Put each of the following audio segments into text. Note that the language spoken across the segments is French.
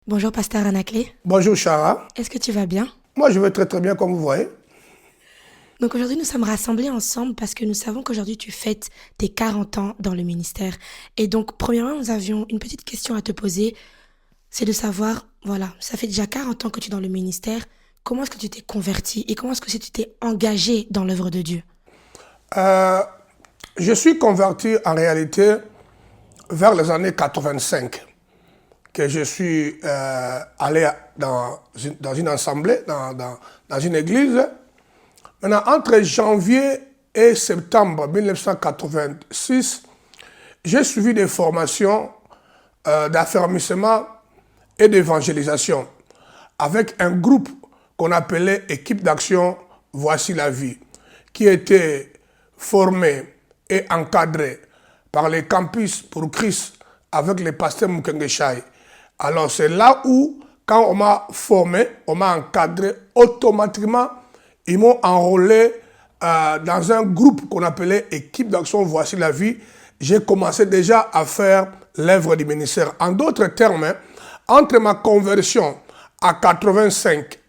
Bonjour, pasteur Anaclé. Bonjour Chara. Est-ce que tu vas bien? Moi je vais très très bien comme vous voyez. Donc aujourd'hui, nous sommes rassemblés ensemble parce que nous savons qu'aujourd'hui, tu fêtes tes 40 ans dans le ministère. Et donc, premièrement, nous avions une petite question à te poser. C'est de savoir, voilà, ça fait déjà 40 ans que tu es dans le ministère. Comment est-ce que tu t'es converti et comment est-ce que tu t'es engagé dans l'œuvre de Dieu? Euh, je suis converti en réalité vers les années 85 que je suis allé dans une assemblée, dans une église. Maintenant, entre janvier et septembre 1986, j'ai suivi des formations d'affermissement et d'évangélisation avec un groupe qu'on appelait Équipe d'action Voici la vie, qui était formé et encadré par les campus pour Christ avec les pasteurs Mukengeshaï. Alors c'est là où, quand on m'a formé, on m'a encadré, automatiquement, ils m'ont enrôlé dans un groupe qu'on appelait Équipe d'action Voici la vie. J'ai commencé déjà à faire l'œuvre du ministère. En d'autres termes, entre ma conversion à 85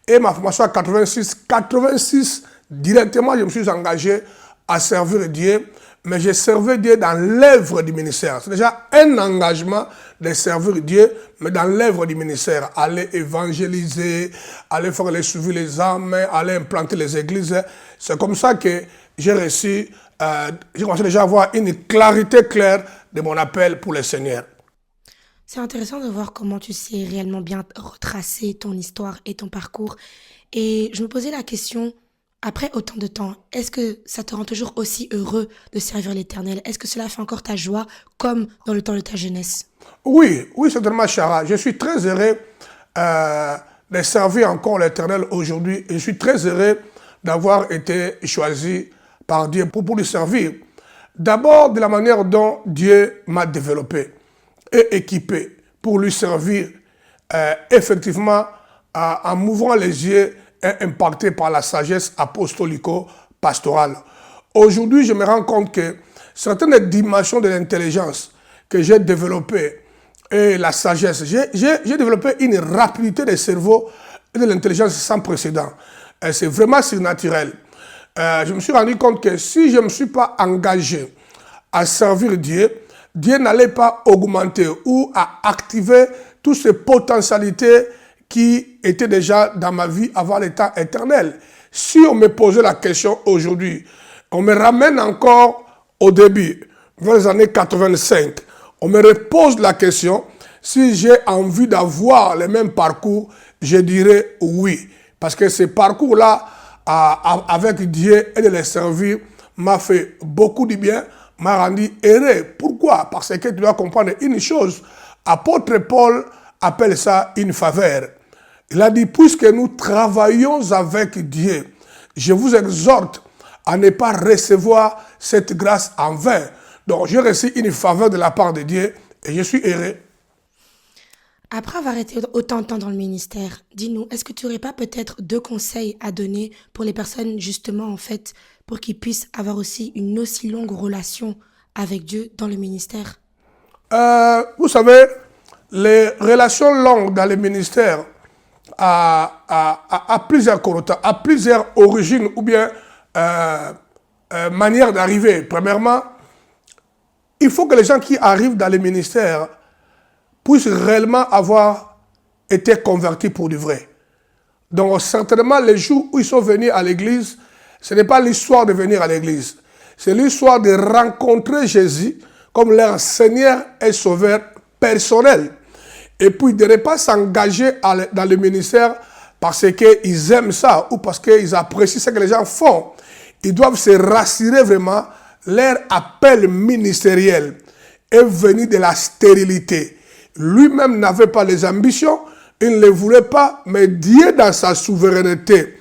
et ma formation à 86, directement, je me suis engagé à servir Dieu, mais j'ai servi Dieu dans l'œuvre du ministère. C'est déjà un engagement de servir Dieu, mais dans l'œuvre du ministère. Aller évangéliser, aller faire les suivis les âmes, aller implanter les églises. C'est comme ça que j'ai réussi, j'ai commencé déjà à avoir une clarité claire de mon appel pour le Seigneur. C'est intéressant de voir comment tu sais réellement bien retracer ton histoire et ton parcours. Et je me posais la question, après autant de temps, est-ce que ça te rend toujours aussi heureux de servir l'Éternel? Est-ce que cela fait encore ta joie comme dans le temps de ta jeunesse? Oui, certainement, Chara. Je suis très heureux de servir encore l'Éternel aujourd'hui. Et je suis très heureux d'avoir été choisi par Dieu pour lui servir. D'abord, de la manière dont Dieu m'a développé et équipé pour lui servir, effectivement, en m'ouvrant les yeux et impacté par la sagesse apostolico-pastorale. Aujourd'hui, je me rends compte que certaines dimensions de l'intelligence que j'ai développées et la sagesse, j'ai développé une rapidité de cerveau et de l'intelligence sans précédent. C'est vraiment surnaturel. Je me suis rendu compte que si je ne me suis pas engagé à servir Dieu, Dieu n'allait pas augmenter ou à activer toutes ces potentialités qui étaient déjà dans ma vie avant l'état éternel. Si on me posait la question aujourd'hui, on me ramène encore au début, vers les années 85, on me repose la question, si j'ai envie d'avoir le même parcours, je dirais oui. Parce que ce parcours-là, avec Dieu et de les servir, m'a fait beaucoup de bien, m'a rendu heureux. Pourquoi? Parce que tu dois comprendre une chose. Apôtre Paul appelle ça une faveur. Il a dit, puisque nous travaillons avec Dieu, je vous exhorte à ne pas recevoir cette grâce en vain. Donc, j'ai reçu une faveur de la part de Dieu et je suis heureux. Après avoir été autant de temps dans le ministère, dis-nous, est-ce que tu n'aurais pas peut-être 2 conseils à donner pour les personnes justement en fait, pour qu'ils puissent avoir aussi une aussi longue relation avec Dieu dans le ministère? Vous savez, les relations longues dans le ministère à plusieurs connotations, à plusieurs origines ou bien manières d'arriver. Premièrement, il faut que les gens qui arrivent dans le ministère puissent réellement avoir été convertis pour du vrai. Donc certainement, les jours où ils sont venus à l'église, ce n'est pas l'histoire de venir à l'église. C'est l'histoire de rencontrer Jésus comme leur Seigneur et Sauveur personnel. Et puis de ne pas s'engager dans le ministère parce qu'ils aiment ça ou parce qu'ils apprécient ce que les gens font. Ils doivent se rassurer vraiment, leur appel ministériel est venu de la stérilité. Lui-même n'avait pas les ambitions, il ne les voulait pas, mais Dieu dans sa souveraineté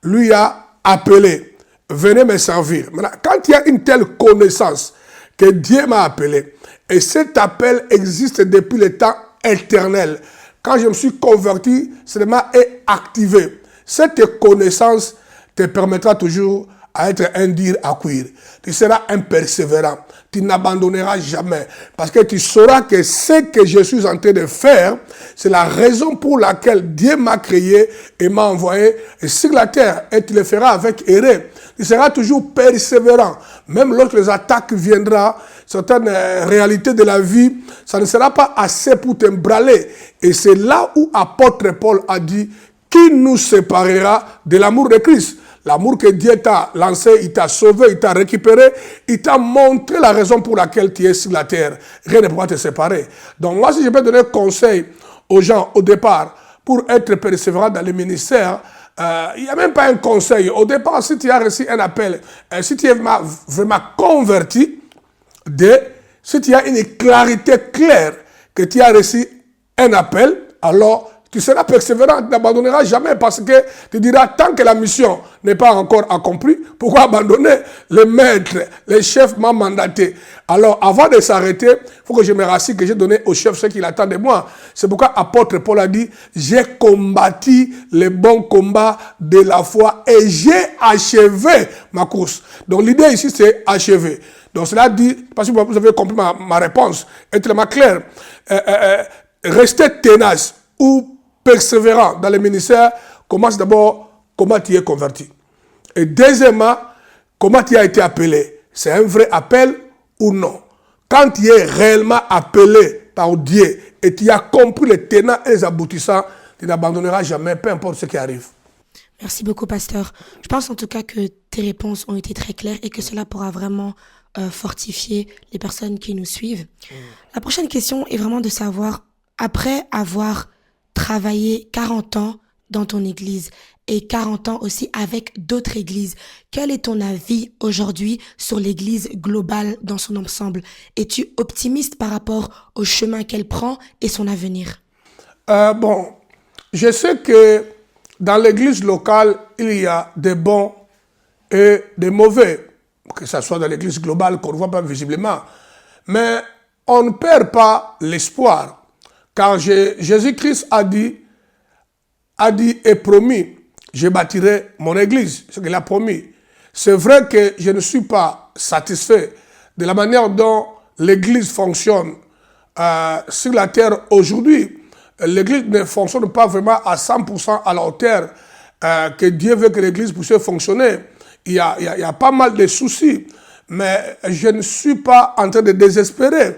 lui a appelé, venez me servir. Maintenant, quand il y a une telle connaissance que Dieu m'a appelé, et cet appel existe depuis le temps éternel, quand je me suis converti, cela est activé. Cette connaissance te permettra toujours à être un dire à cuire. Tu seras un persévérant. Tu n'abandonneras jamais. Parce que tu sauras que ce que je suis en train de faire, c'est la raison pour laquelle Dieu m'a créé et m'a envoyé sur la terre. Et tu le feras avec erreur. Tu seras toujours persévérant. Même lorsque les attaques viendront, certaines réalités de la vie, ça ne sera pas assez pour t'embraler. Et c'est là où apôtre Paul a dit, qui nous séparera de l'amour de Christ? L'amour que Dieu t'a lancé, il t'a sauvé, il t'a récupéré, il t'a montré la raison pour laquelle tu es sur la terre. Rien ne pourra te séparer. Donc moi, si je peux donner conseil aux gens au départ pour être persévérant dans le ministère, il n'y a même pas un conseil. Au départ, si tu as reçu un appel, si tu es vraiment converti, si tu as une clarité claire que tu as reçu un appel, alors tu seras persévérant, tu n'abandonneras jamais parce que tu diras, tant que la mission n'est pas encore accomplie, pourquoi abandonner? Le maître, le chef m'a mandaté. Alors, avant de s'arrêter, il faut que je me rassure que j'ai donné au chef ce qu'il attend de moi. C'est pourquoi apôtre Paul a dit, j'ai combattu le bon combat de la foi et j'ai achevé ma course. Donc, l'idée ici, c'est achever. Donc, cela dit, parce que vous avez compris ma réponse, est tellement claire. Restez tenace ou persévérant dans le ministère, commence d'abord comment tu es converti. Et deuxièmement, comment tu as été appelé. C'est un vrai appel ou non? Quand tu es réellement appelé par Dieu et tu as compris les tenants et les aboutissants, tu n'abandonneras jamais, peu importe ce qui arrive. Merci beaucoup, pasteur. Je pense en tout cas que tes réponses ont été très claires et que cela pourra vraiment fortifier les personnes qui nous suivent. La prochaine question est vraiment de savoir, après avoir travaillé 40 ans dans ton église et 40 ans aussi avec d'autres églises, quel est ton avis aujourd'hui sur l'église globale dans son ensemble? Es-tu optimiste par rapport au chemin qu'elle prend et son avenir? Bon, je sais que dans l'église locale, il y a des bons et des mauvais, que ce soit dans l'église globale qu'on ne voit pas visiblement. Mais on ne perd pas l'espoir. Car Jésus-Christ a dit et promis, je bâtirai mon église, ce qu'il a promis. C'est vrai que je ne suis pas satisfait de la manière dont l'église fonctionne sur la terre aujourd'hui. L'église ne fonctionne pas vraiment à 100% à la hauteur que Dieu veut que l'église puisse fonctionner. Il y a pas mal de soucis, mais je ne suis pas en train de désespérer.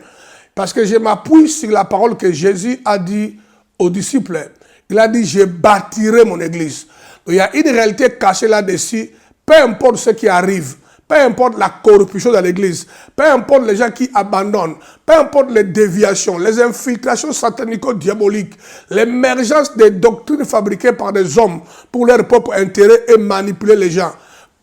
Parce que je m'appuie sur la parole que Jésus a dit aux disciples. Il a dit, je bâtirai mon église. Donc, il y a une réalité cachée là-dessus. Peu importe ce qui arrive, peu importe la corruption dans l'église, peu importe les gens qui abandonnent, peu importe les déviations, les infiltrations satanico-diaboliques, l'émergence des doctrines fabriquées par des hommes pour leur propre intérêt et manipuler les gens.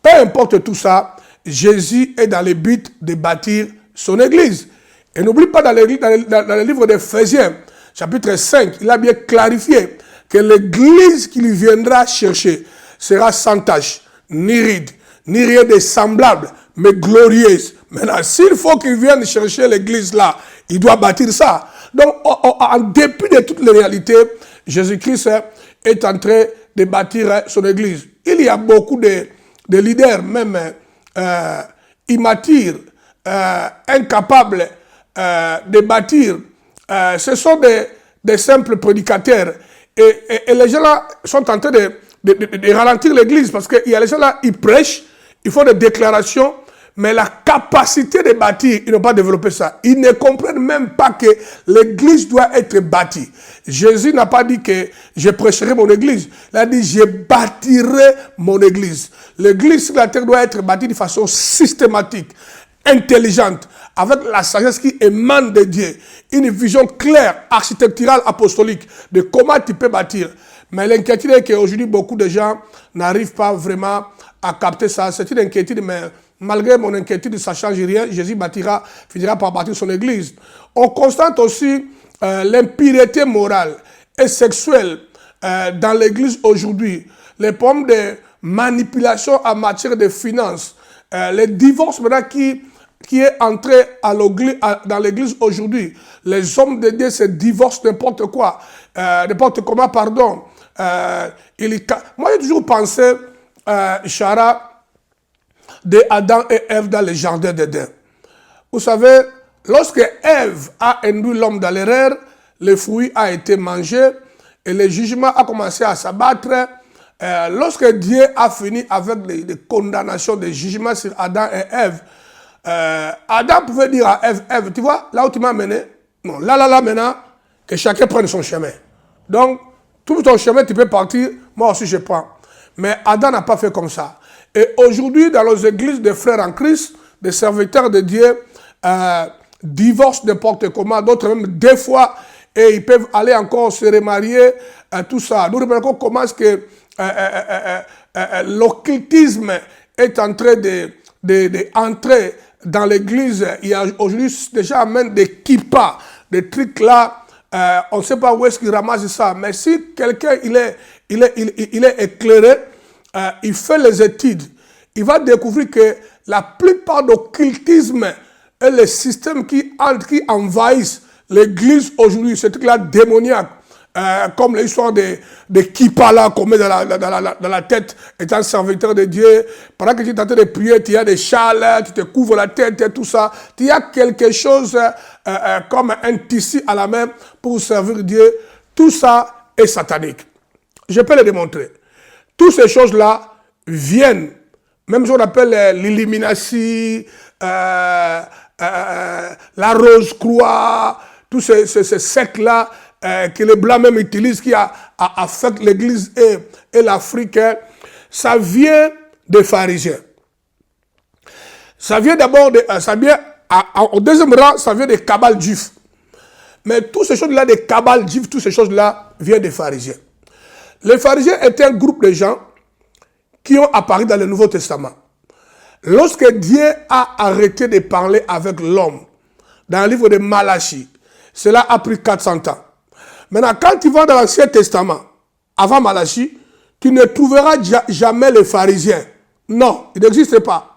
Peu importe tout ça, Jésus est dans le but de bâtir son église. Et n'oublie pas dans le livre d'Éphésiens, chapitre 5, il a bien clarifié que l'église qu'il viendra chercher sera sans tache, ni ride, ni rien de semblable, mais glorieuse. Maintenant, s'il faut qu'il vienne chercher l'église là, il doit bâtir ça. Donc, en dépit de toutes les réalités, Jésus-Christ est en train de bâtir son église. Il y a beaucoup de leaders, même immatures, incapables de bâtir. Ce sont des simples prédicateurs. Et les gens là sont en train de ralentir l'église parce qu'il y a les gens là, ils prêchent, ils font des déclarations, mais la capacité de bâtir, ils n'ont pas développé ça. Ils ne comprennent même pas que l'église doit être bâtie. Jésus n'a pas dit que je prêcherai mon église. Il a dit je bâtirai mon église. L'église sur la terre doit être bâtie de façon systématique, intelligente, avec la sagesse qui émane de Dieu. Une vision claire, architecturale, apostolique de comment tu peux bâtir. Mais l'inquiétude est qu'aujourd'hui, beaucoup de gens n'arrivent pas vraiment à capter ça. C'est une inquiétude, mais malgré mon inquiétude, ça ne change rien. Jésus finira par bâtir son église. On constate aussi l'impureté morale et sexuelle dans l'église aujourd'hui. Les problèmes de manipulation en matière de finances. Les divorces maintenant qui est entré dans l'église aujourd'hui. Les hommes de Dieu se divorcent n'importe quoi. N'importe comment, pardon. Moi, j'ai toujours pensé, Chara, de Adam et Ève dans le jardin d'Éden. Vous savez, lorsque Ève a induit l'homme dans l'erreur, le fruit a été mangé et le jugement a commencé à s'abattre. Lorsque Dieu a fini avec les condamnations, des jugements sur Adam et Ève, Adam pouvait dire à Ève, Ève, tu vois, là où tu m'as mené, non, là, maintenant, que chacun prenne son chemin. Donc, tout ton chemin, tu peux partir, moi aussi je prends. Mais Adam n'a pas fait comme ça. Et aujourd'hui, dans les églises de frères en Christ, des serviteurs de Dieu, divorcent n'importe comment, d'autres même deux fois, et ils peuvent aller encore se remarier, tout ça. Nous remarquons comment est-ce que l'occultisme est en train d'entrer dans l'église. Il y a aujourd'hui déjà même des kippas, des trucs là, on ne sait pas où est-ce qu'il ramasse ça. Mais si quelqu'un il est éclairé, il fait les études, il va découvrir que la plupart de l'occultisme et les systèmes qui envahissent l'église aujourd'hui, ce truc-là démoniaque, comme l'histoire des kippas là qu'on met dans la tête, étant serviteur de Dieu, pendant que tu es en train de prier, tu as des châles, tu te couvres la tête et tout ça, tu as quelque chose comme un tissu à la main pour servir Dieu, tout ça est satanique. Je peux le démontrer. Toutes ces choses-là viennent, même ce qu'on appelle l'illumination, la rose-croix, tous ces sectes-là que les Blancs même utilisent, qui affectent l'Église et l'Afrique, ça vient des pharisiens. Ça vient d'abord, au deuxième rang, ça vient des cabales juifs. Mais toutes ces choses-là, des cabales juifs, toutes ces choses-là, viennent des pharisiens. Les pharisiens étaient un groupe de gens qui ont apparu dans le Nouveau Testament. Lorsque Dieu a arrêté de parler avec l'homme, dans le livre de Malachie, cela a pris 400 ans. Maintenant, quand tu vas dans l'Ancien Testament, avant Malachie, tu ne trouveras jamais les pharisiens. Non, ils n'existent pas.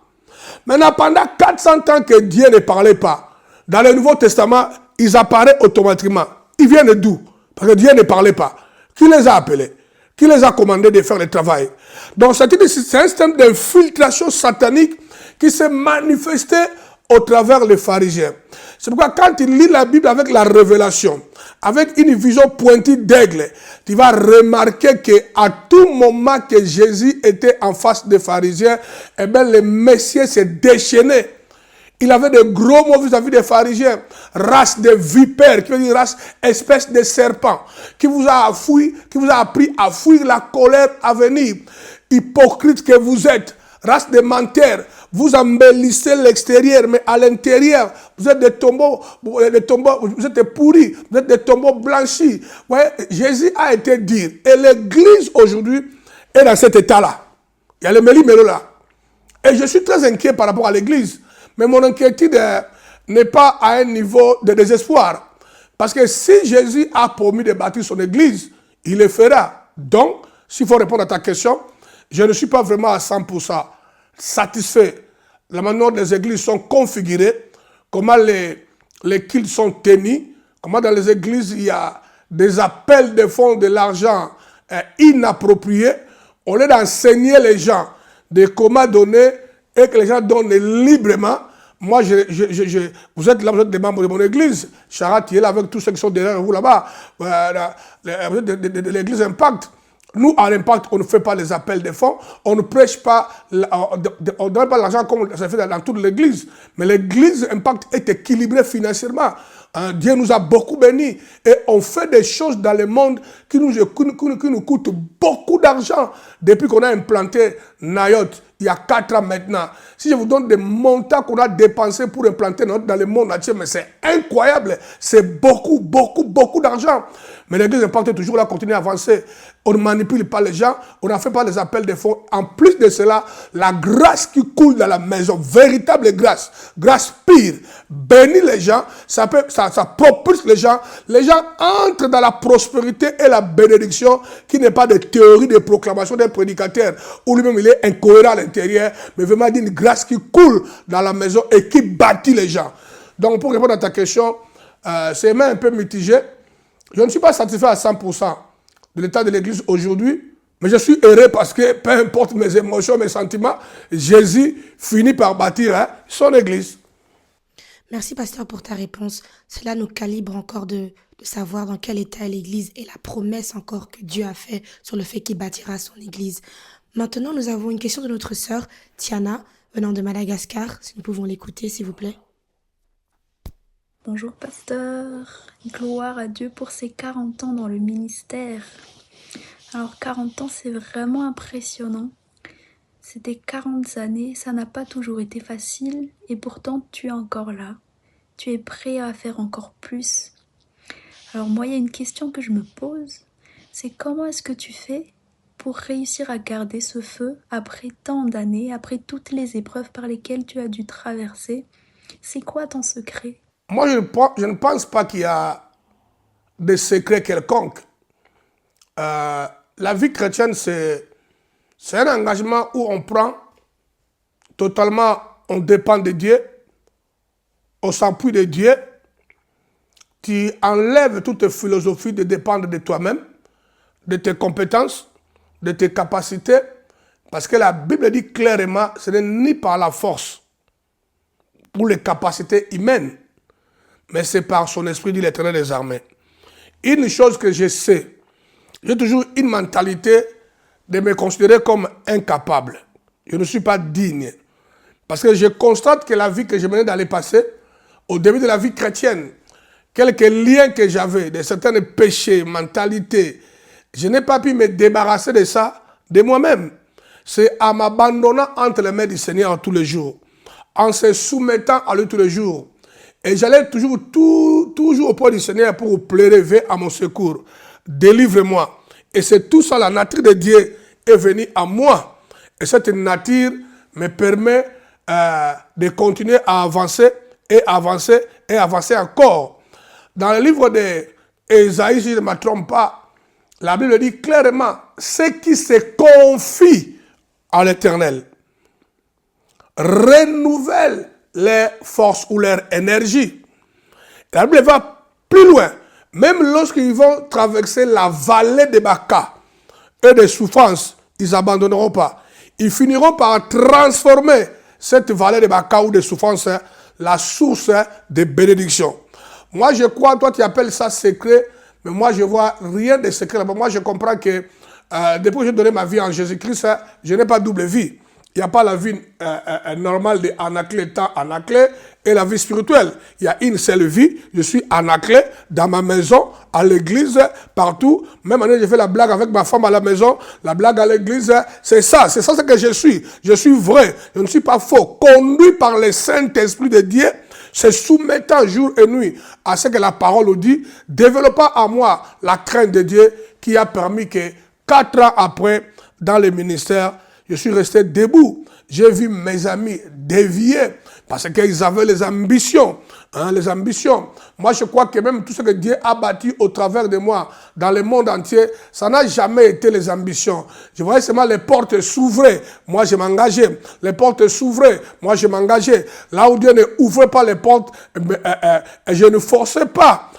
Maintenant, pendant 400 ans que Dieu ne parlait pas, dans le Nouveau Testament, ils apparaissent automatiquement. Ils viennent d'où? Parce que Dieu ne parlait pas. Qui les a appelés? Qui les a commandés de faire le travail? Donc, c'est un système d'infiltration satanique qui s'est manifesté au travers les pharisiens. C'est pourquoi quand tu lis la Bible avec la révélation, avec une vision pointue d'aigle, tu vas remarquer qu'à tout moment que Jésus était en face des pharisiens, eh bien, le Messie s'est déchaîné. Il avait de gros mots vis-à-vis des pharisiens. Race de vipères, qui veut dire race, espèce de serpent, qui vous a appris à fuir la colère à venir. Hypocrite que vous êtes, race de menteurs, vous embellissez l'extérieur, mais à l'intérieur, vous êtes des tombeaux, vous êtes pourris, vous êtes des tombeaux blanchis. Ouais, Jésus a été dit, et l'église aujourd'hui est dans cet état-là. Il y a le méli-mélo là. Et je suis très inquiet par rapport à l'église. Mais mon inquiétude n'est pas à un niveau de désespoir. Parce que si Jésus a promis de bâtir son église, il le fera. Donc, s'il faut répondre à ta question, je ne suis pas vraiment à 100% satisfait. La manière dont les églises sont configurées, comment les cultes sont tenus, comment dans les églises il y a des appels de fonds, de l'argent inappropriés, au lieu d'enseigner les gens de comment donner et que les gens donnent librement. Moi, vous êtes là, vous êtes des membres de mon église. Chara, tu es là avec tous ceux qui sont derrière vous là-bas. Vous êtes de l'église Impact. Nous, à l'Impact, on ne fait pas les appels de fonds. On ne prêche pas, on ne donne pas l'argent comme ça fait dans toute l'église. Mais l'église Impact est équilibrée financièrement. Dieu nous a beaucoup bénis. Et on fait des choses dans le monde qui nous coûtent beaucoup d'argent. Depuis qu'on a implanté Nayot, il y a 4 ans maintenant. Si je vous donne des montants qu'on a dépensés pour implanter Nayot dans le monde entier, mais c'est incroyable. C'est beaucoup, beaucoup, beaucoup d'argent. Mais l'église Impact est toujours là, continue à avancer. On ne manipule pas les gens, on ne fait pas les appels de fonds. En plus de cela, la grâce qui coule dans la maison, véritable grâce pire, bénit les gens, ça propulse les gens entrent dans la prospérité et la bénédiction qui n'est pas de théorie de proclamation d'un prédicateur où lui-même il est incohérent à l'intérieur, mais vraiment d'une grâce qui coule dans la maison et qui bâtit les gens. Donc pour répondre à ta question, c'est même un peu mitigé. Je ne suis pas satisfait à 100% de l'état de l'église aujourd'hui, Mais je suis heureux parce que peu importe mes émotions, mes sentiments, Jésus finit par bâtir son église. Merci, pasteur, pour ta réponse. Cela nous calibre encore de savoir dans quel état est l'Église et la promesse encore que Dieu a fait sur le fait qu'il bâtira son Église. Maintenant, nous avons une question de notre sœur, Tiana, venant de Madagascar. Si nous pouvons l'écouter, s'il vous plaît. Bonjour, pasteur. Gloire à Dieu pour ses 40 ans dans le ministère. Alors, 40 ans, c'est vraiment impressionnant. C'était 40 années, ça n'a pas toujours été facile, et pourtant tu es encore là. Tu es prêt à faire encore plus. Alors moi, il y a une question que je me pose, c'est comment est-ce que tu fais pour réussir à garder ce feu après tant d'années, après toutes les épreuves par lesquelles tu as dû traverser? C'est quoi ton secret? Moi, je ne pense pas qu'il y a de secret quelconque. La vie chrétienne, c'est un engagement où on prend totalement, on dépend de Dieu, on s'appuie de Dieu, tu enlèves toute philosophie de dépendre de toi-même, de tes compétences, de tes capacités, parce que la Bible dit clairement, ce n'est ni par la force ou les capacités humaines, mais c'est par son esprit, dit l'Éternel des armées. Une chose que je sais, j'ai toujours une mentalité de me considérer comme incapable. Je ne suis pas digne. Parce que je constate que la vie que je menais dans le passé, au début de la vie chrétienne, quelques liens que j'avais, de certains péchés, mentalités, je n'ai pas pu me débarrasser de ça de moi-même. C'est en m'abandonnant entre les mains du Seigneur tous les jours, en se soumettant à lui tous les jours. Et j'allais toujours auprès du Seigneur pour pleurer à mon secours. Délivre-moi. Et c'est tout ça, la nature de Dieu est venue à moi. Et cette nature me permet de continuer à avancer et avancer et avancer encore. Dans le livre d'Ésaïe, si je ne me trompe pas, la Bible dit clairement, ceux qui se confient à l'Éternel renouvellent leur force ou leur énergie. La Bible va plus loin. Même lorsqu'ils vont traverser la vallée de Baca et des souffrances, ils n'abandonneront pas. Ils finiront par transformer cette vallée de Baca ou des souffrances, la source de bénédiction. Moi, je crois, toi tu appelles ça secret, mais moi je vois rien de secret. Moi, je comprends que depuis que j'ai donné ma vie en Jésus-Christ, je n'ai pas double vie. Il n'y a pas la vie normale de Anaclé, temps Anaclé, et la vie spirituelle. Il y a une seule vie. Je suis Anaclé dans ma maison, à l'église, partout. Même année, j'ai fait la blague avec ma femme à la maison. La blague à l'église, c'est ça ce que je suis. Je suis vrai, je ne suis pas faux. Conduit par le Saint-Esprit de Dieu, se soumettant jour et nuit à ce que la parole dit, développant en moi la crainte de Dieu qui a permis que 4 ans après, dans le ministère, je suis resté debout. J'ai vu mes amis dévier parce qu'ils avaient les ambitions. Les ambitions. Moi, je crois que même tout ce que Dieu a bâti au travers de moi, dans le monde entier, ça n'a jamais été les ambitions. Je voyais seulement les portes s'ouvraient. Moi, je m'engageais. Les portes s'ouvraient. Moi, je m'engageais. Là où Dieu ne ouvrait pas les portes, je ne forçais pas.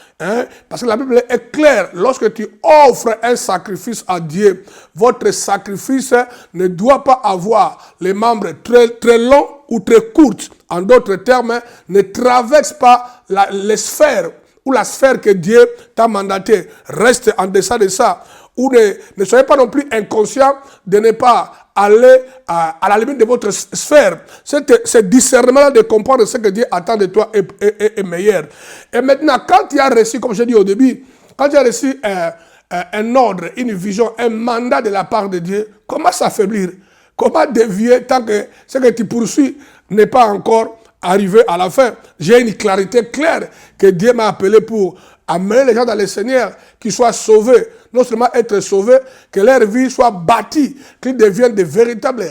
Parce que la Bible est claire, lorsque tu offres un sacrifice à Dieu, votre sacrifice ne doit pas avoir les membres très, très longs ou très courts. En d'autres termes, ne traverse pas les sphères ou la sphère que Dieu t'a mandaté. Reste en deçà de ça. Ou ne soyez pas non plus inconscient de ne pas aller à la limite de votre sphère. Ce discernement de comprendre ce que Dieu attend de toi est meilleur. Et maintenant, quand tu as reçu, comme je dis au début, quand tu as reçu un ordre, une vision, un mandat de la part de Dieu, comment s'affaiblir? Comment dévier tant que ce que tu poursuis n'est pas encore arrivé à la fin? J'ai une clarité claire que Dieu m'a appelé pour amener les gens dans le Seigneur, qu'ils soient sauvés. Non seulement être sauvés, que leur vie soit bâtie, qu'ils deviennent de véritables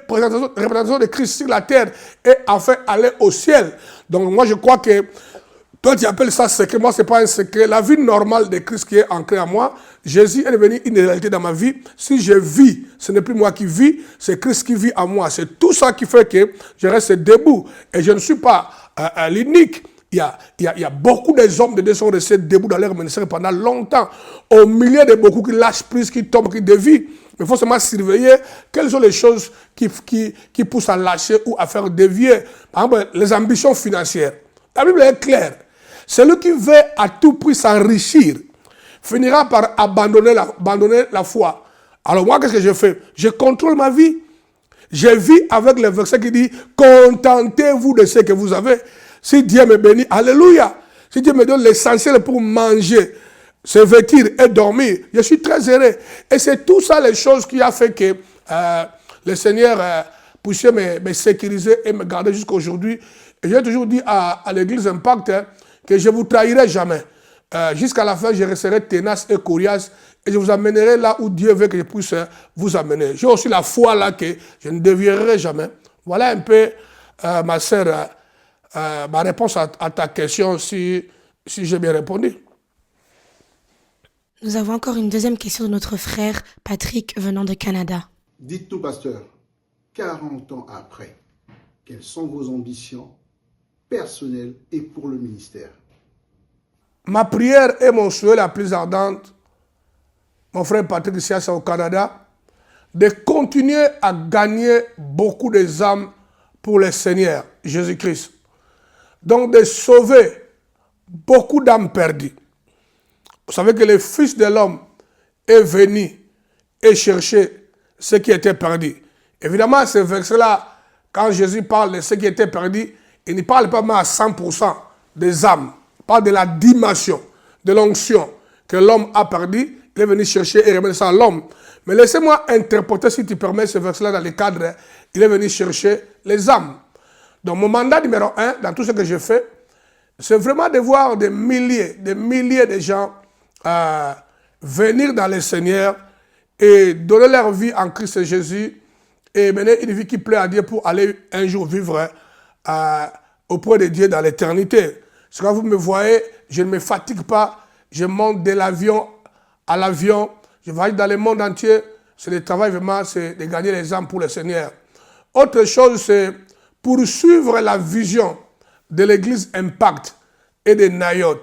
représentations de Christ sur la terre et enfin aller au ciel. Donc moi je crois que toi tu appelles ça secret, moi c'est pas un secret. La vie normale de Christ qui est ancrée en moi, Jésus est devenu une réalité dans ma vie. Si je vis, ce n'est plus moi qui vis, c'est Christ qui vit en moi. C'est tout ça qui fait que je reste debout. Et je ne suis pas l'unique. Il y a beaucoup des hommes de Dieu qui sont restés debout dans leur ministère pendant longtemps. Au milieu de beaucoup qui lâchent prise, qui tombent, qui dévient. Mais il faut seulement surveiller quelles sont les choses qui poussent à lâcher ou à faire dévier. Par exemple, les ambitions financières. La Bible est claire. Celui qui veut à tout prix s'enrichir finira par abandonner la foi. Alors moi, qu'est-ce que je fais? Je contrôle ma vie. Je vis avec le verset qui dit « Contentez-vous de ce que vous avez. Si Dieu me bénit, alléluia. Si Dieu me donne l'essentiel pour manger, se vêtir et dormir, je suis très heureux. » Et c'est tout ça les choses qui a fait que le Seigneur puisse me sécuriser et me garder jusqu'à aujourd'hui. Et j'ai toujours dit à l'église Impact que je ne vous trahirai jamais. Jusqu'à la fin, je resterai tenace et coriace et je vous amènerai là où Dieu veut que je puisse vous amener. J'ai aussi la foi là que je ne dévierai jamais. Voilà un peu, ma sœur, ma réponse à ta question, si j'ai bien répondu. Nous avons encore une deuxième question de notre frère Patrick venant de Canada. Dites-nous, pasteur, 40 ans après, quelles sont vos ambitions personnelles et pour le ministère? Ma prière et mon souhait la plus ardente, mon frère Patrick Siassa au Canada, de continuer à gagner beaucoup des âmes pour le Seigneur Jésus-Christ. Donc de sauver beaucoup d'âmes perdues. Vous savez que le Fils de l'homme est venu et chercher ce qui était perdu. Évidemment, ce verset-là, quand Jésus parle de ce qui était perdu, il ne parle pas à 100% des âmes. Il parle de la dimension, de l'onction que l'homme a perdu. Il est venu chercher et remettre ça à l'homme. Mais laissez-moi interpréter, si tu permets, ce verset-là dans le cadre. Il est venu chercher les âmes. Donc mon mandat numéro 1, dans tout ce que je fais, c'est vraiment de voir des milliers de gens venir dans le Seigneur et donner leur vie en Christ Jésus et mener une vie qui plaît à Dieu pour aller un jour vivre auprès de Dieu dans l'éternité. Parce que quand vous me voyez, je ne me fatigue pas, je monte de l'avion à l'avion, je voyage dans le monde entier. C'est le travail vraiment, c'est de gagner les âmes pour le Seigneur. Autre chose, c'est poursuivre la vision de l'église Impact et de Nayot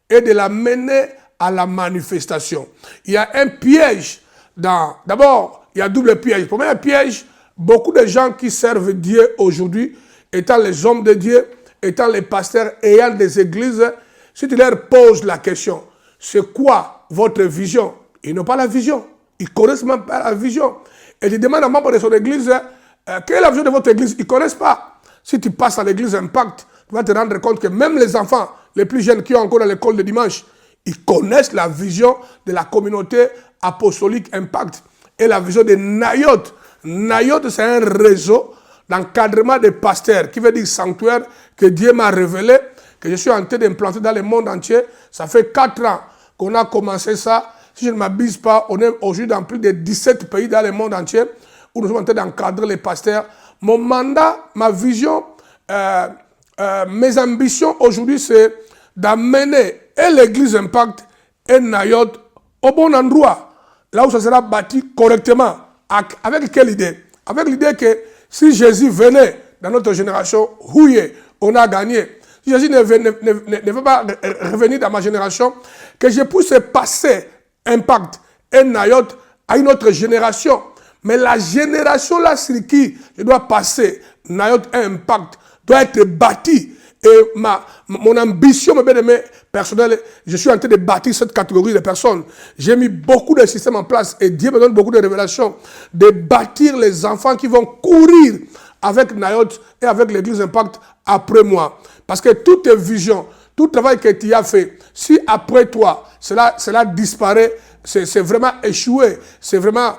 et de la mener à la manifestation. Il y a un piège d'abord, il y a double piège. Premier piège, beaucoup de gens qui servent Dieu aujourd'hui, étant les hommes de Dieu, étant les pasteurs ayant des églises, si tu leur poses la question, c'est quoi votre vision? Ils n'ont pas la vision. Ils ne connaissent même pas la vision. Et tu demandes à un membre de son église, quelle est la vision de votre église? Ils ne connaissent pas. Si tu passes à l'église Impact, tu vas te rendre compte que même les enfants, les plus jeunes qui ont encore dans l'école de dimanche, ils connaissent la vision de la communauté apostolique Impact et la vision de Nayot. Nayot, c'est un réseau d'encadrement des pasteurs, qui veut dire sanctuaire, que Dieu m'a révélé, que je suis en train d'implanter dans le monde entier. Ça fait 4 ans qu'on a commencé ça. Si je ne m'abuse pas, on est aujourd'hui dans plus de 17 pays dans le monde entier où nous sommes en train d'encadrer les pasteurs. Mon mandat, ma vision, mes ambitions aujourd'hui, c'est d'amener et l'église Impact et Nayot au bon endroit, là où ça sera bâti correctement. Avec quelle idée? Avec l'idée que si Jésus venait dans notre génération, houillé, on a gagné. Si Jésus ne veut pas revenir dans ma génération, que je puisse passer Impact et Nayot à une autre génération. Mais la génération là sur qui je dois passer Nayot et Impact doit être bâtie. Et mon ambition, mes bien-aimés personnels, je suis en train de bâtir cette catégorie de personnes. J'ai mis beaucoup de systèmes en place et Dieu me donne beaucoup de révélations de bâtir les enfants qui vont courir avec Nayot et avec l'église Impact après moi. Parce que toutes tes visions, tout travail que tu as fait, si après toi, cela disparaît, c'est vraiment échoué, c'est vraiment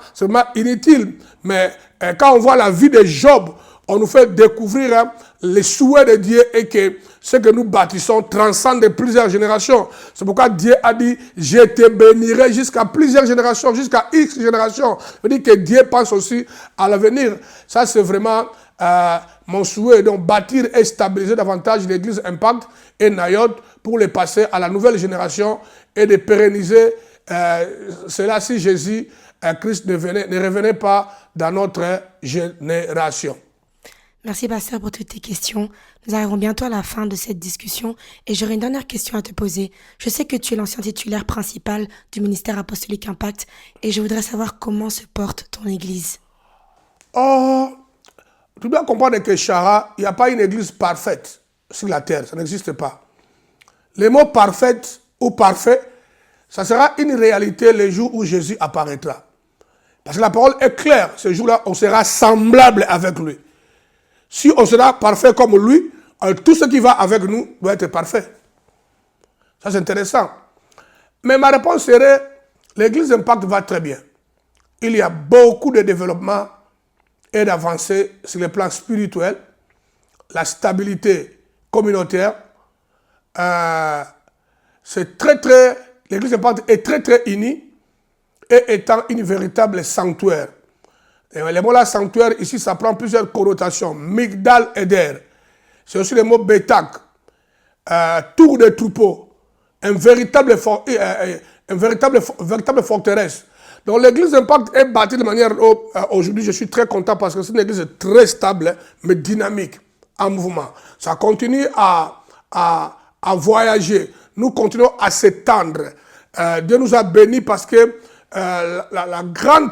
inutile. Mais quand on voit la vie de Job, on nous fait découvrir les souhaits de Dieu et que ce que nous bâtissons transcende plusieurs générations. C'est pourquoi Dieu a dit, je te bénirai jusqu'à plusieurs générations, jusqu'à X générations. Ça veut dire que Dieu pense aussi à l'avenir. Ça, c'est vraiment mon souhait, donc bâtir et stabiliser davantage l'église Impact et Nayot pour les passer à la nouvelle génération et de pérenniser cela si Jésus, Christ ne revenait pas dans notre génération. Merci, pasteur, pour toutes tes questions. Nous arrivons bientôt à la fin de cette discussion et j'aurai une dernière question à te poser. Je sais que tu es l'ancien titulaire principal du ministère apostolique Impact et je voudrais savoir comment se porte ton église. Oh, tu dois comprendre que Chara, il n'y a pas une église parfaite sur la terre, ça n'existe pas. Le mot parfaite ou parfait, ça sera une réalité le jour où Jésus apparaîtra. Parce que la parole est claire, ce jour-là, on sera semblable avec lui. Si on sera parfait comme lui, tout ce qui va avec nous doit être parfait. Ça, c'est intéressant. Mais ma réponse serait, l'église Impact va très bien. Il y a beaucoup de développement et d'avancées sur le plan spirituel, la stabilité communautaire. L'église Impact est très unie et étant une véritable sanctuaire. Et le mot là, sanctuaire, ici, ça prend plusieurs connotations. Migdal Eder. C'est aussi le mot Bétak. Tour de troupeau. Une véritable forteresse. Donc l'église Impact est bâtie de manière... Aujourd'hui, je suis très content parce que c'est une église très stable, mais dynamique, en mouvement. Ça continue à voyager. Nous continuons à s'étendre. Dieu nous a bénis parce que la grande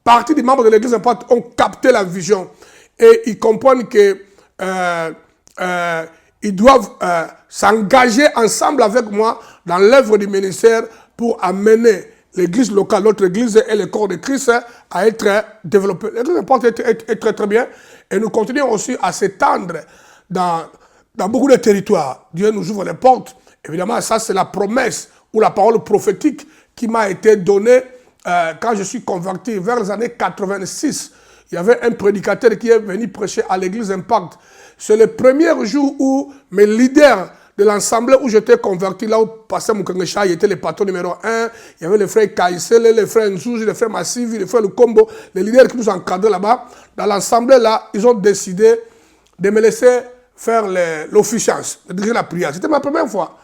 partie des membres de l'église Impact ont capté la vision et ils comprennent que ils doivent s'engager ensemble avec moi dans l'œuvre du ministère pour amener l'église locale, notre église et le corps de Christ à être développés. L'église Impact est très bien et nous continuons aussi à s'étendre dans beaucoup de territoires. Dieu nous ouvre les portes. Évidemment, ça c'est la promesse ou la parole prophétique qui m'a été donnée quand je suis converti vers les années 86. Il y avait un prédicateur qui est venu prêcher à l'église Impact. C'est le premier jour où mes leaders de l'ensemble où j'étais converti, là où pasteur Mukengesha était le patron numéro 1, il y avait le frère Kaïsele, le frère Nzouzi, le frère Massivi, le frère Lukombo, les leaders qui nous encadraient là-bas. Dans l'ensemble là, ils ont décidé de me laisser faire l'officiance, de diriger la prière. C'était ma première fois.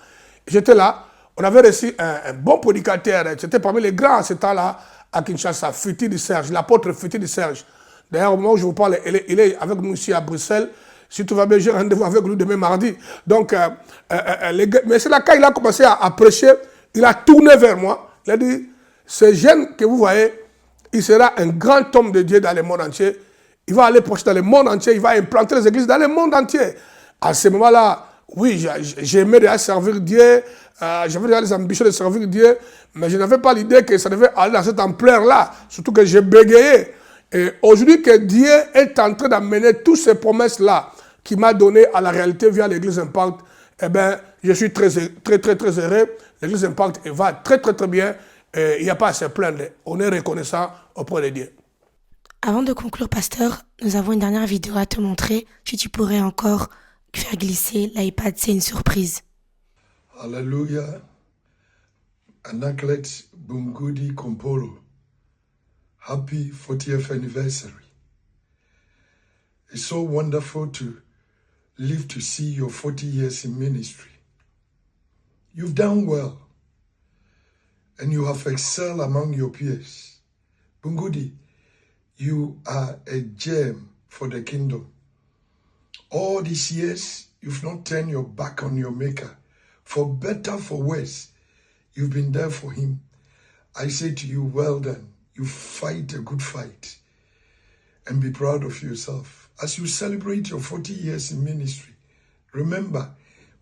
J'étais là. On avait reçu un bon prédicateur, c'était parmi les grands à ce temps-là, à Kinshasa, Fiti de Serge, l'apôtre Fiti de Serge. D'ailleurs, au moment où je vous parle, il est avec nous ici à Bruxelles. Si tout va bien, j'ai rendez-vous avec lui demain mardi. Donc, mais c'est là quand il a commencé à prêcher, il a tourné vers moi. Il a dit, ce jeune que vous voyez, il sera un grand homme de Dieu dans le monde entier. Il va aller prêcher dans le monde entier, il va implanter les églises dans le monde entier. À ce moment-là, oui, j'aimais déjà servir Dieu, j'avais déjà les ambitions de servir Dieu, mais je n'avais pas l'idée que ça devait aller dans cette ampleur-là, surtout que j'ai bégayé. Et aujourd'hui que Dieu est en train d'amener toutes ces promesses-là qu'il m'a données à la réalité via l'église Impact, eh bien, je suis très heureux. L'église Impact va très bien, et il n'y a pas à se plaindre. On est reconnaissant auprès de Dieu. Avant de conclure, pasteur, nous avons une dernière vidéo à te montrer. Si tu pourrais encore faire glisser l'iPad, c'est une surprise. Hallelujah. Anaklet Bungudi Kompolo. Happy 40th anniversary. It's so wonderful to live to see your 40 years in ministry. You've done well and you have excelled among your peers. Bungudi, you are a gem for the kingdom. All these years, you've not turned your back on your maker. For better, for worse, you've been there for him. I say to you, well done. You fight a good fight. And be proud of yourself. As you celebrate your 40 years in ministry, remember,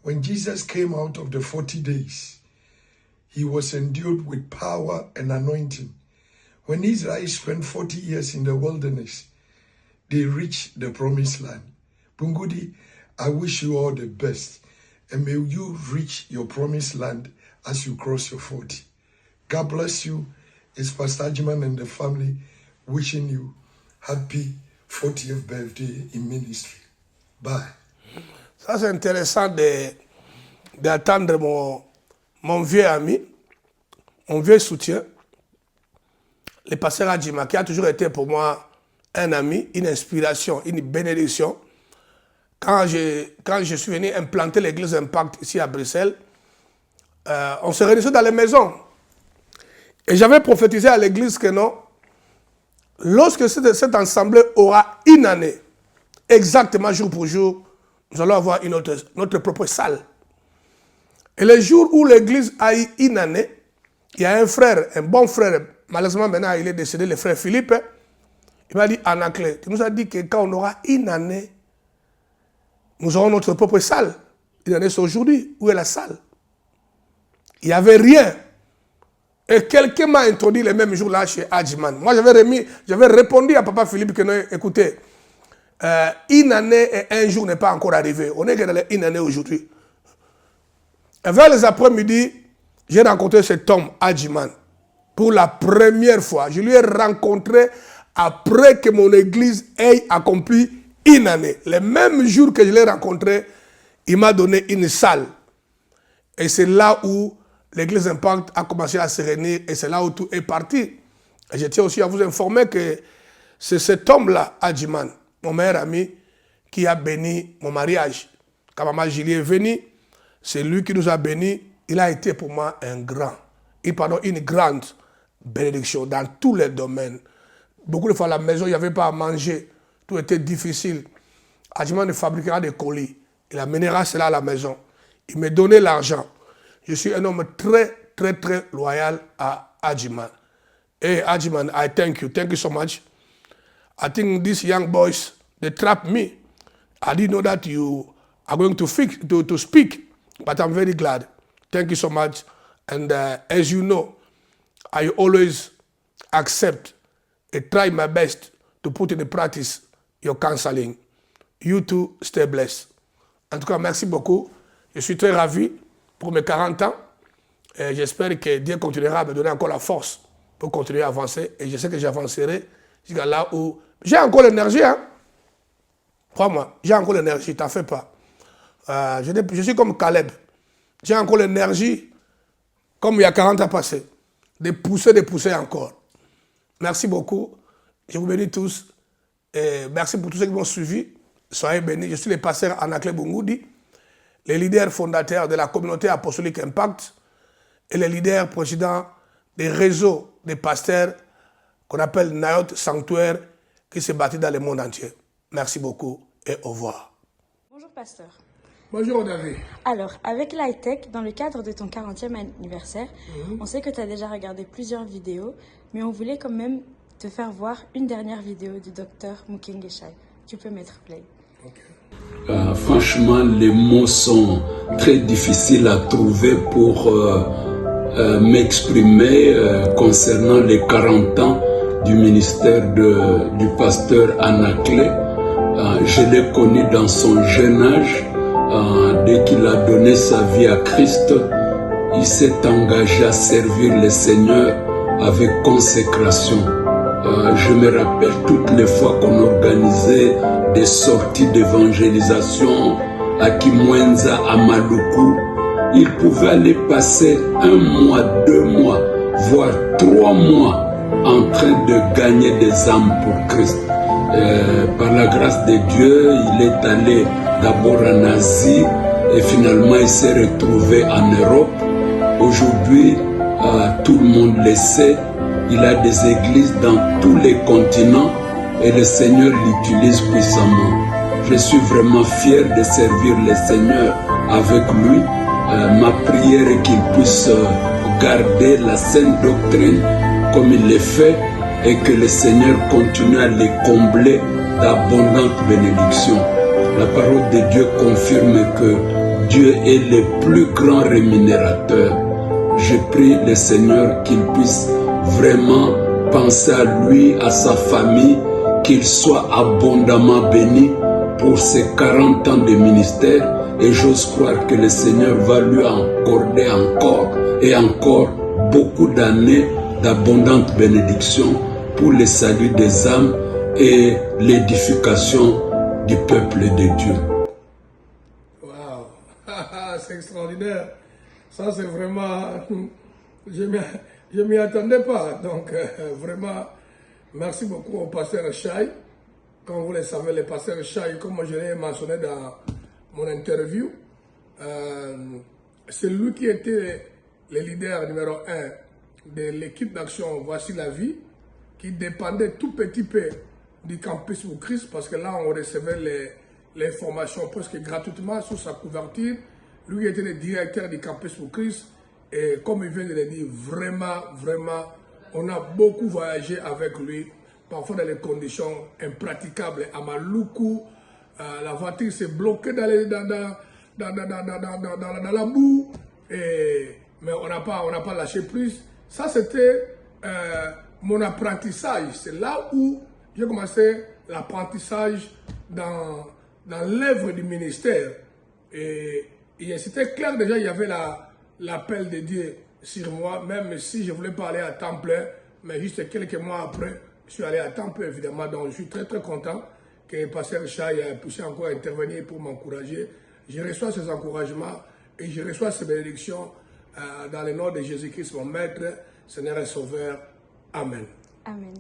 when Jesus came out of the 40 days, he was endued with power and anointing. When Israel spent 40 years in the wilderness, they reached the promised land. Bungudi, I wish you all the best, and may you reach your promised land as you cross your 40. God bless you. It's Pastor Ajiman and the family wishing you happy 40th birthday in ministry. Bye. Ça, c'est intéressant d'attendre mon vieux ami, mon vieux soutien, le pasteur Adjima, qui a toujours été pour moi un ami, une inspiration, une bénédiction. Quand je suis venu implanter l'église Impact ici à Bruxelles, on se réunissait dans les maisons. Et j'avais prophétisé à l'église que non, lorsque cette assemblée aura une année, exactement jour pour jour, nous allons avoir notre propre salle. Et le jour où l'église a eu une année, il y a un frère, un bon frère, malheureusement maintenant il est décédé, le frère Philippe, il m'a dit, Anaclé, tu nous as dit que quand on aura une année, nous aurons notre propre salle. Une année, c'est aujourd'hui. Où est la salle? Il n'y avait rien. Et quelqu'un m'a introduit le même jour là chez Adjiman. Moi, j'avais répondu à papa Philippe que non, écoutez, une année et un jour n'est pas encore arrivé. On est que dans une année aujourd'hui. Et vers les après-midi, j'ai rencontré cet homme, Adjiman, pour la première fois. Je lui ai rencontré après que mon église ait accompli une année. Le même jour que je l'ai rencontré, il m'a donné une salle. Et c'est là où l'église Impact a commencé à se réunir et c'est là où tout est parti. Et je tiens aussi à vous informer que c'est cet homme-là, Adjiman, mon meilleur ami, qui a béni mon mariage. Quand maman Julie est venue, c'est lui qui nous a bénis. Il a été pour moi un grand, une grande bénédiction dans tous les domaines. Beaucoup de fois à la maison, il n'y avait pas à manger. Tout était difficile. Adjiman fabriquera des colis. Il amènera cela à la maison. Il me donnait l'argent. Je suis un homme très, très, très loyal à Adjiman. Hey, Adjiman, I thank you. Thank you so much. I think these young boys, they trapped me. I didn't know that you are going to speak, but I'm very glad. Thank you so much. And as you know, I always accept and try my best to put in practice your counseling. You too, stay blessed. En tout cas, merci beaucoup. Je suis très ravi pour mes 40 ans. Et j'espère que Dieu continuera à me donner encore la force pour continuer à avancer. Et je sais que j'avancerai jusqu'à là où... J'ai encore l'énergie, hein. Crois-moi, j'ai encore l'énergie, t'en fais pas. Je suis comme Caleb. J'ai encore l'énergie, comme il y a 40 ans passés, de pousser encore. Merci beaucoup. Je vous bénis tous. Et merci pour tous ceux qui m'ont suivi. Soyez bénis. Je suis le pasteur Anaclé Bungoudi, le leader fondateur de la communauté apostolique Impact et le leader président des réseaux des pasteurs qu'on appelle Nayot Sanctuaire qui se bâtit dans le monde entier. Merci beaucoup et au revoir. Bonjour pasteur. Bonjour David. Alors, avec l'high-tech, dans le cadre de ton 40e anniversaire, on sait que tu as déjà regardé plusieurs vidéos, mais on voulait quand même te faire voir une dernière vidéo du docteur Mukingeshaï. Tu peux mettre play. Franchement, les mots sont très difficiles à trouver pour m'exprimer concernant les 40 ans du ministère du pasteur Anaclé. Je l'ai connu dans son jeune âge. Dès qu'il a donné sa vie à Christ, il s'est engagé à servir le Seigneur avec consécration. Je me rappelle toutes les fois qu'on organisait des sorties d'évangélisation à Kimwenza, à Maluku. Il pouvait aller passer 1 mois, 2 mois, voire 3 mois en train de gagner des âmes pour Christ. Par la grâce de Dieu, il est allé d'abord en Asie et finalement il s'est retrouvé en Europe. Aujourd'hui, tout le monde le sait, il a des églises dans tous les continents et le Seigneur l'utilise puissamment. Je suis vraiment fier de servir le Seigneur avec lui. Ma prière est qu'il puisse garder la sainte doctrine comme il le fait et que le Seigneur continue à les combler d'abondantes bénédictions. La parole de Dieu confirme que Dieu est le plus grand rémunérateur. Je prie le Seigneur qu'il puisse vraiment penser à lui, à sa famille, qu'il soit abondamment béni pour ses 40 ans de ministère. Et j'ose croire que le Seigneur va lui accorder encore et encore beaucoup d'années d'abondantes bénédictions pour le salut des âmes et l'édification du peuple de Dieu. Waouh, c'est extraordinaire. Ça, c'est vraiment... Je m'y attendais pas. Donc, vraiment, merci beaucoup au pasteur Chai. Comme vous le savez, le pasteur Chai, comme je l'ai mentionné dans mon interview, c'est lui qui était le leader numéro 1 de l'équipe d'action Voici la vie, qui dépendait tout petit peu du campus pour Christ, parce que là, on recevait les formations presque gratuitement sous sa couverture. Lui était le directeur du campus pour Christ. Et comme il vient de le dire, vraiment, on a beaucoup voyagé avec lui, parfois dans des conditions impraticables. À Maluku, la voiture s'est bloquée dans la boue, mais on n'a pas lâché prise. Ça, c'était mon apprentissage. C'est là où j'ai commencé l'apprentissage dans l'œuvre du ministère. Et c'était clair déjà, il y avait l'appel de Dieu sur moi, même si je voulais pas aller à temps plein, mais juste quelques mois après, je suis allé à temps plein, évidemment. Donc, je suis très content que Pasteur Chai puisse encore intervenir pour m'encourager. Je reçois ces encouragements et je reçois ces bénédictions dans le nom de Jésus-Christ, mon Maître, Seigneur et Sauveur. Amen. Amen.